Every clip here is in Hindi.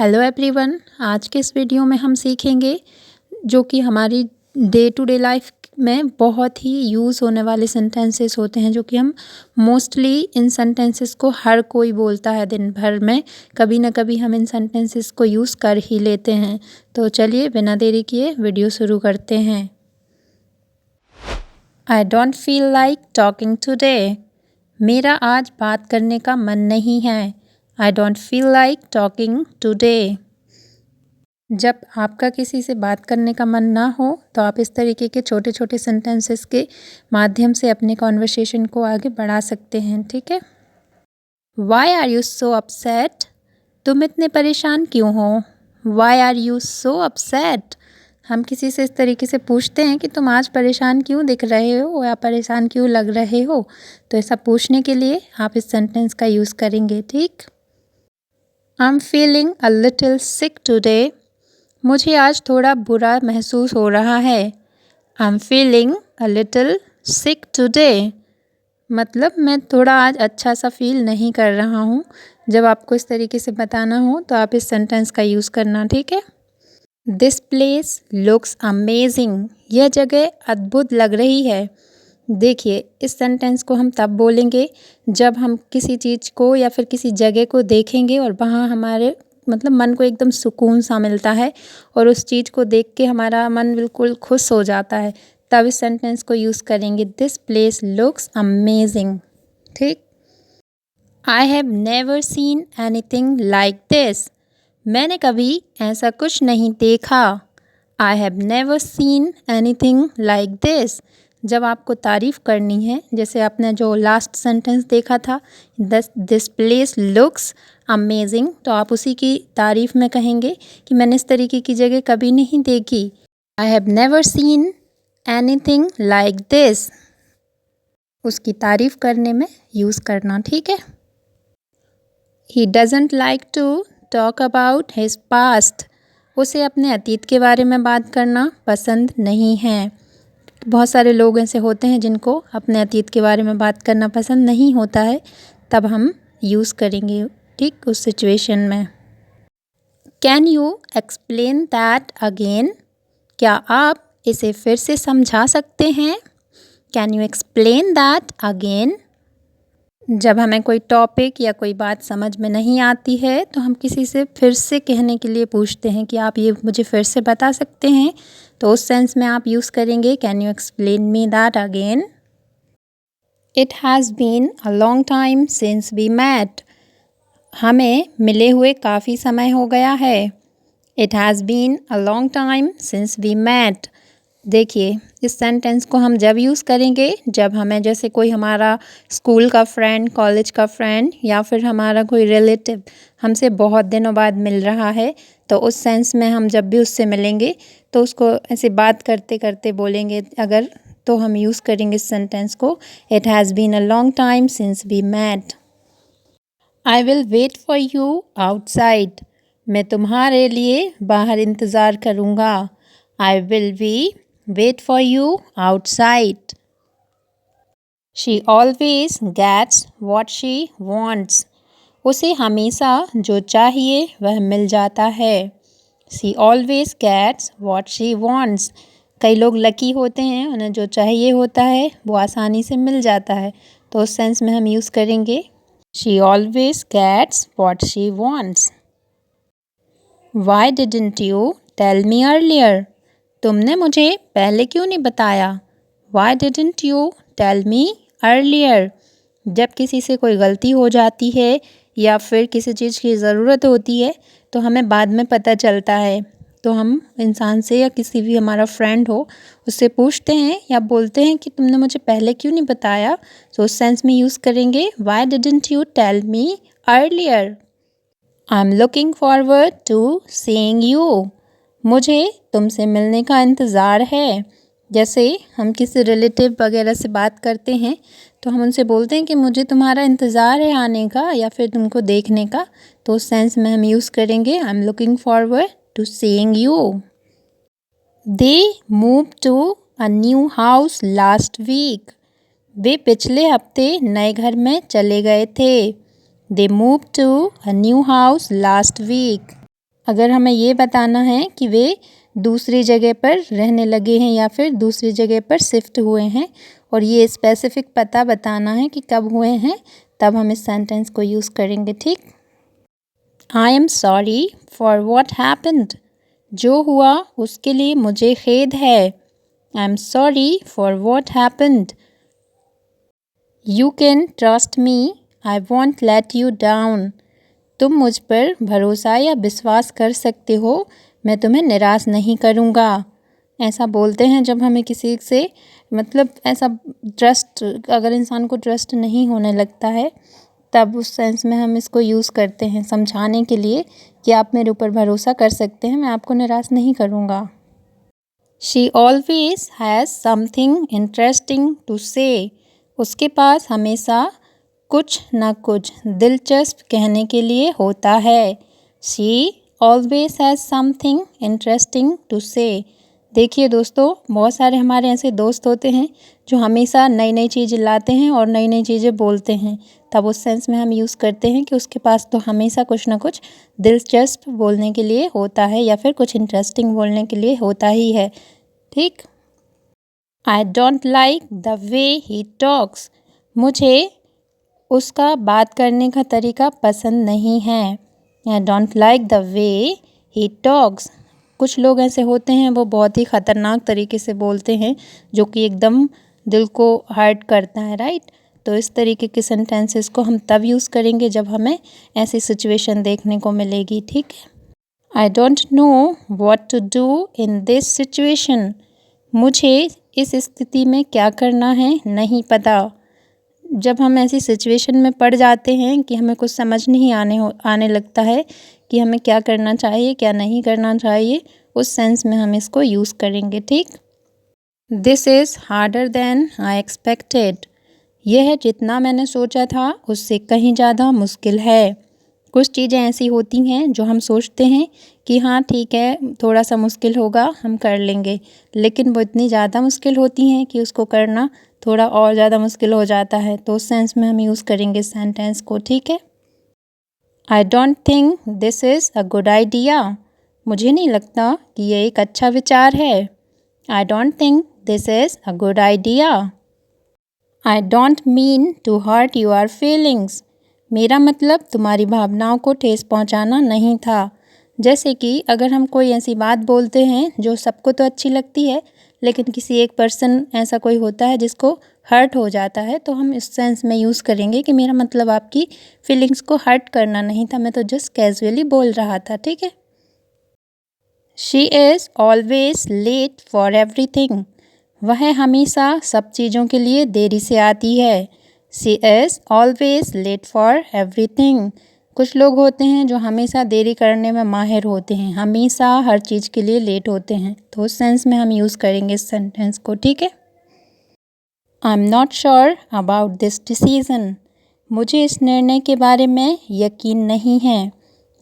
हेलो एवरीवन, आज के इस वीडियो में हम सीखेंगे जो कि हमारी डे टू डे लाइफ में बहुत ही यूज़ होने वाले सेंटेंसेस होते हैं, जो कि हम मोस्टली इन सेंटेंसेस को हर कोई बोलता है दिन भर में। कभी ना कभी हम इन सेंटेंसेस को यूज़ कर ही लेते हैं। तो चलिए बिना देरी किए वीडियो शुरू करते हैं। I don't feel like talking today. मेरा आज बात करने का मन नहीं है। I don't feel like talking today. जब आपका किसी से बात करने का मन ना हो तो आप इस तरीके के छोटे छोटे सेंटेंसेस के माध्यम से अपने कॉन्वर्सेशन को आगे बढ़ा सकते हैं, ठीक है। Why are you so upset? तुम इतने परेशान क्यों हो? Why are you so upset? हम किसी से इस तरीके से पूछते हैं कि तुम आज परेशान क्यों दिख रहे हो या परेशान क्यों लग रहे हो। तो ऐसा पूछने के लिए आप इस सेंटेंस का यूज़ करेंगे, ठीक। I am feeling a little sick today. मुझे आज थोड़ा बुरा महसूस हो रहा है। I am feeling a little sick today मतलब मैं थोड़ा आज अच्छा सा फील नहीं कर रहा हूँ। जब आपको इस तरीके से बताना हो तो आप इस सेंटेंस का यूज़ करना, ठीक है। This place looks amazing. यह जगह अद्भुत लग रही है। देखिए, इस सेंटेंस को हम तब बोलेंगे जब हम किसी चीज़ को या फिर किसी जगह को देखेंगे और वहाँ हमारे मन को एकदम सुकून सा मिलता है और उस चीज़ को देख के हमारा मन बिल्कुल खुश हो जाता है, तब इस सेंटेंस को यूज़ करेंगे। दिस प्लेस लुक्स अमेजिंग, ठीक। I have never seen anything like this. मैंने कभी ऐसा कुछ नहीं देखा। आई have never seen anything like this. जब आपको तारीफ़ करनी है, जैसे आपने जो लास्ट सेंटेंस देखा था, दिस प्लेस लुक्स अमेजिंग, तो आप उसी की तारीफ़ में कहेंगे कि मैंने इस तरीके की जगह कभी नहीं देखी। I have never seen anything like this, उसकी तारीफ़ करने में यूज़ करना, ठीक है। He doesn't like to talk about his past. उसे अपने अतीत के बारे में बात करना पसंद नहीं है। बहुत सारे लोग ऐसे होते हैं जिनको अपने अतीत के बारे में बात करना पसंद नहीं होता है, तब हम यूज़ करेंगे, ठीक, उस सिचुएशन में। Can you explain that again? क्या आप इसे फिर से समझा सकते हैं? Can you explain that again? जब हमें कोई टॉपिक या कोई बात समझ में नहीं आती है तो हम किसी से फिर से कहने के लिए पूछते हैं कि आप ये मुझे फिर से बता सकते हैं। तो उस सेंस में आप यूज़ करेंगे can you explain me that again. It has been a long time since we met. हमें मिले हुए काफ़ी समय हो गया है। It has been a long time since we met. देखिए, इस सेंटेंस को हम जब यूज़ करेंगे जब हमें जैसे कोई हमारा स्कूल का फ्रेंड, कॉलेज का फ्रेंड या फिर हमारा कोई रिलेटिव हमसे बहुत दिनों बाद मिल रहा है, तो उस सेंस में हम जब भी उससे मिलेंगे तो उसको ऐसे बात करते करते बोलेंगे अगर, तो हम यूज़ करेंगे इस सेंटेंस को। It has been a long time since we met. I will wait for you outside. मैं तुम्हारे लिए बाहर इंतज़ार करूँगा। I will be wait for you outside. She always gets what she wants. उसे हमेशा जो चाहिए वह मिल जाता है। She always gets what she wants. कई लोग लकी होते हैं, उन्हें जो चाहिए होता है वो आसानी से मिल जाता है, तो उस सेंस में हम यूज़ करेंगे She always gets what she wants. Why didn't you tell me earlier? तुमने मुझे पहले क्यों नहीं बताया? Why didn't you tell me earlier? जब किसी से कोई गलती हो जाती है या फिर किसी चीज़ की ज़रूरत होती है तो हमें बाद में पता चलता है, तो हम इंसान से या किसी भी हमारा फ्रेंड हो उससे पूछते हैं या बोलते हैं कि तुमने मुझे पहले क्यों नहीं बताया। तो उस सेंस में यूज़ करेंगे Why didn't you tell me earlier? I'm looking forward to seeing you. मुझे तुमसे मिलने का इंतज़ार है। जैसे हम किसी रिलेटिव वगैरह से बात करते हैं तो हम उनसे बोलते हैं कि मुझे तुम्हारा इंतज़ार है आने का या फिर तुमको देखने का, तो उस सेंस में हम यूज़ करेंगे I am looking forward to seeing you. They move to a new house last week. वे पिछले हफ्ते नए घर में चले गए थे। They move to a new house last week. अगर हमें ये बताना है कि वे दूसरी जगह पर रहने लगे हैं या फिर दूसरी जगह पर शिफ्ट हुए हैं और ये स्पेसिफिक पता बताना है कि कब हुए हैं, तब हम इस सेंटेंस को यूज़ करेंगे, ठीक। I am sorry for what happened. जो हुआ उसके लिए मुझे खेद है। I am sorry for what happened. You can trust me, I won't let you down. तुम मुझ पर भरोसा या विश्वास कर सकते हो, मैं तुम्हें निराश नहीं करूँगा। ऐसा बोलते हैं जब हमें किसी से मतलब ऐसा ट्रस्ट, अगर इंसान को ट्रस्ट नहीं होने लगता है, तब उस सेंस में हम इसको यूज़ करते हैं समझाने के लिए कि आप मेरे ऊपर भरोसा कर सकते हैं, मैं आपको निराश नहीं करूँगा। She always has something interesting to say. उसके पास हमेशा कुछ न कुछ दिलचस्प कहने के लिए होता है। She always has something interesting to say. देखिए दोस्तों, बहुत सारे हमारे ऐसे दोस्त होते हैं जो हमेशा नई नई चीज़ें लाते हैं और नई नई चीज़ें बोलते हैं, तब उस सेंस में हम यूज़ करते हैं कि उसके पास तो हमेशा कुछ ना कुछ दिलचस्प बोलने के लिए होता है या फिर कुछ इंटरेस्टिंग बोलने के लिए होता ही है, ठीक। I don't like the way he talks. मुझे उसका बात करने का तरीका पसंद नहीं है। I don't like the way he talks. कुछ लोग ऐसे होते हैं वो बहुत ही ख़तरनाक तरीके से बोलते हैं जो कि एकदम दिल को हर्ट करता है, राइट। तो इस तरीके के सेंटेंसेस को हम तब यूज़ करेंगे जब हमें ऐसी सिचुएशन देखने को मिलेगी, ठीक है। I don't know what to do in this situation. मुझे इस स्थिति में क्या करना है नहीं पता। जब हम ऐसी सिचुएशन में पड़ जाते हैं कि हमें कुछ समझ नहीं आने लगता है कि हमें क्या करना चाहिए क्या नहीं करना चाहिए, उस सेंस में हम इसको यूज़ करेंगे, ठीक। This is harder than I expected. यह जितना मैंने सोचा था उससे कहीं ज़्यादा मुश्किल है। कुछ चीज़ें ऐसी होती हैं जो हम सोचते हैं कि हाँ ठीक है, थोड़ा सा मुश्किल होगा, हम कर लेंगे, लेकिन वो इतनी ज़्यादा मुश्किल होती हैं कि उसको करना थोड़ा और ज़्यादा मुश्किल हो जाता है। तो उस सेंस में हम यूज़ करेंगे सेंटेंस को, ठीक है। I don't think this is a good idea. मुझे नहीं लगता कि ये एक अच्छा विचार है। I don't think this is a good idea. I don't mean to hurt your feelings. मेरा मतलब तुम्हारी भावनाओं को ठेस पहुंचाना नहीं था। जैसे कि अगर हम कोई ऐसी बात बोलते हैं जो सबको तो अच्छी लगती है, लेकिन किसी एक पर्सन ऐसा कोई होता है जिसको हर्ट हो जाता है, तो हम इस सेंस में यूज़ करेंगे कि मेरा मतलब आपकी फीलिंग्स को हर्ट करना नहीं था, मैं तो जस्ट कैजुअली बोल रहा था, ठीक है। She is always late for everything. वह हमेशा सब चीज़ों के लिए देरी से आती है। She is always late for everything. कुछ लोग होते हैं जो हमेशा देरी करने में माहिर होते हैं, हमेशा हर चीज़ के लिए लेट होते हैं, तो उस सेंस में हम यूज़ करेंगे इस सेंटेंस को, ठीक है। I am not sure about this decision. मुझे इस निर्णय के बारे में यकीन नहीं है।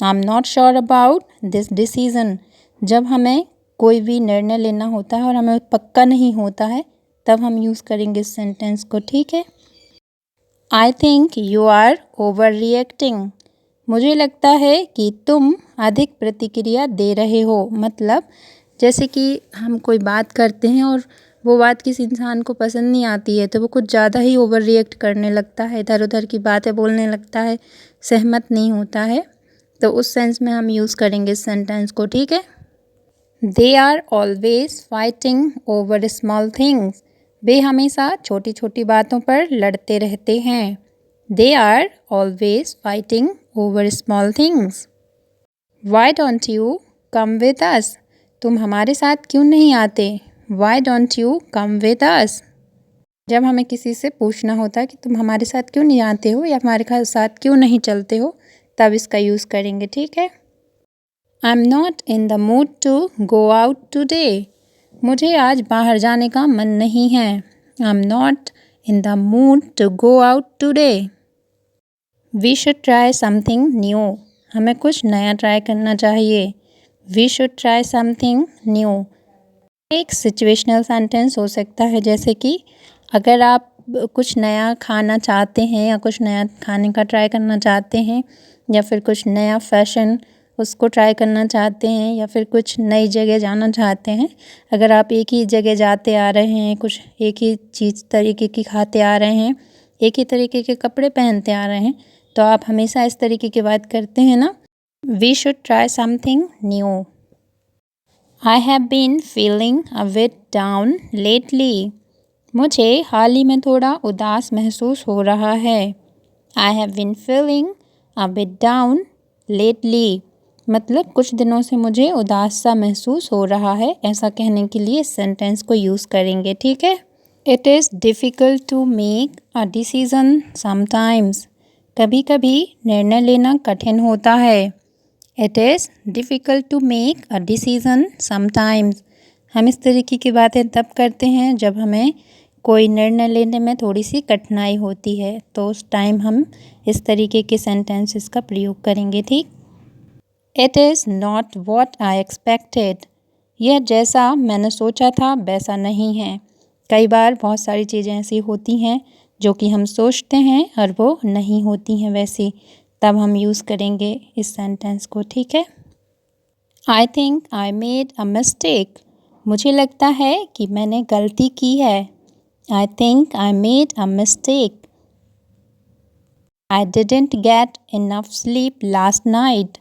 I am not sure about this decision. जब हमें कोई भी निर्णय लेना होता है और हमें पक्का नहीं होता है, तब हम यूज़ करेंगे इस सेंटेंस को, ठीक है। I think you are overreacting. मुझे लगता है कि तुम अधिक प्रतिक्रिया दे रहे हो। मतलब जैसे कि हम कोई बात करते हैं और वो बात किसी इंसान को पसंद नहीं आती है, तो वो कुछ ज़्यादा ही ओवर रिएक्ट करने लगता है, इधर उधर की बातें बोलने लगता है, सहमत नहीं होता है, तो उस सेंस में हम यूज़ करेंगे इस सेंटेंस को, ठीक है। They are always fighting over small things. वे हमेशा छोटी छोटी बातों पर लड़ते रहते हैं। They are always fighting over small things. Why don't you come with us. तुम हमारे साथ क्यों नहीं आते। Why don't you come with us. जब हमें किसी से पूछना होता है कि तुम हमारे साथ क्यों नहीं आते हो या हमारे साथ क्यों नहीं चलते हो, तब इसका यूज़ करेंगे, ठीक है। I am not in the mood to go out today. मुझे आज बाहर जाने का मन नहीं है। I am not in the mood to go out today. We should try something new. हमें कुछ नया ट्राई करना चाहिए। We should try something new. एक सिचुएशनल सेंटेंस हो सकता है, जैसे कि अगर आप कुछ नया खाना चाहते हैं या कुछ नया खाने का ट्राई करना चाहते हैं या फिर कुछ नया फैशन उसको ट्राई करना चाहते हैं या फिर कुछ नई जगह जाना चाहते हैं। अगर आप एक ही जगह जाते आ रहे हैं, कुछ एक ही चीज़ तरीके की खाते आ रहे हैं, एक ही तरीके के कपड़े पहनते आ रहे हैं, तो आप हमेशा इस तरीके की बात करते हैं ना। We should try something new. I have been feeling a bit down lately. मुझे हाल ही में थोड़ा उदास महसूस हो रहा है। I have been feeling a bit down lately मतलब कुछ दिनों से मुझे उदास सा महसूस हो रहा है। ऐसा कहने के लिए इस सेंटेंस को यूज़ करेंगे, ठीक है। It is difficult to make a decision sometimes. कभी कभी निर्णय लेना कठिन होता है। It is difficult to make a decision sometimes. हम इस तरीके की बातें तब करते हैं जब हमें कोई निर्णय लेने में थोड़ी सी कठिनाई होती है, तो उस टाइम हम इस तरीके के सेंटेंसेस का प्रयोग करेंगे, ठीक। It is not what I expected. यह जैसा मैंने सोचा था वैसा नहीं है। कई बार बहुत सारी चीज़ें ऐसी होती हैं जो कि हम सोचते हैं और वो नहीं होती हैं वैसी, तब हम यूज़ करेंगे इस सेंटेंस को, ठीक है। I think I made a mistake. मुझे लगता है कि मैंने गलती की है। I think I made a mistake. I didn't get enough sleep last night.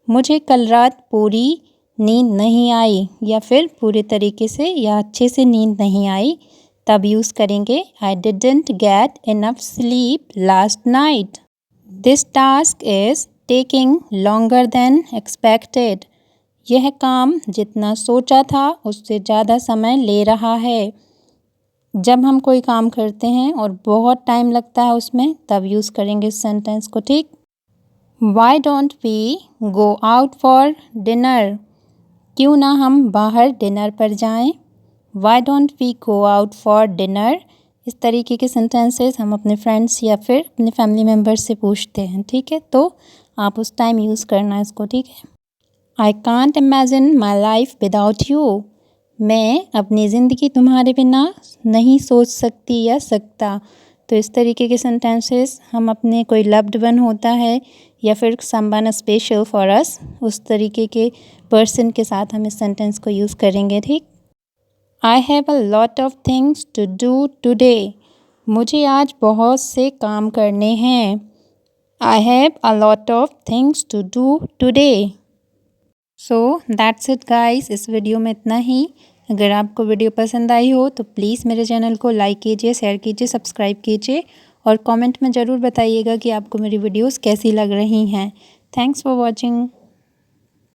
मुझे कल रात पूरी नींद नहीं आई या फिर पूरे तरीके से या अच्छे से नींद नहीं आई, तब यूज़ करेंगे I didn't get enough sleep last night. This task is taking longer than expected. यह काम जितना सोचा था उससे ज़्यादा समय ले रहा है। जब हम कोई काम करते हैं और बहुत टाइम लगता है उसमें, तब यूज़ करेंगे इस सेंटेंस को, ठीक। Why don't we go out for dinner. क्यों ना हम बाहर डिनर पर जाएं। Why don't we go out for dinner. इस तरीके के सेंटेंसेस हम अपने फ्रेंड्स या फिर अपने फैमिली मेम्बर्स से पूछते हैं, ठीक है, तो आप उस टाइम यूज़ करना है इसको, ठीक है। I can't imagine my life without you. मैं अपनी ज़िंदगी तुम्हारे बिना नहीं सोच सकती या सकता। तो इस तरीके के सेंटेंसेस हम अपने कोई लव्ड वन होता है या फिर समवन स्पेशल फॉर अस, उस तरीके के पर्सन के साथ हम इस सेंटेंस को यूज़ करेंगे, ठीक। I have a lot of things to do today. मुझे आज बहुत से काम करने हैं। I have a lot of things to do today. So that's it guys, इस वीडियो में इतना ही। अगर आपको वीडियो पसंद आई हो तो प्लीज़ मेरे चैनल को लाइक कीजिए, शेयर कीजिए, सब्सक्राइब कीजिए और कमेंट में ज़रूर बताइएगा कि आपको मेरी वीडियोस कैसी लग रही हैं। Thanks for watching.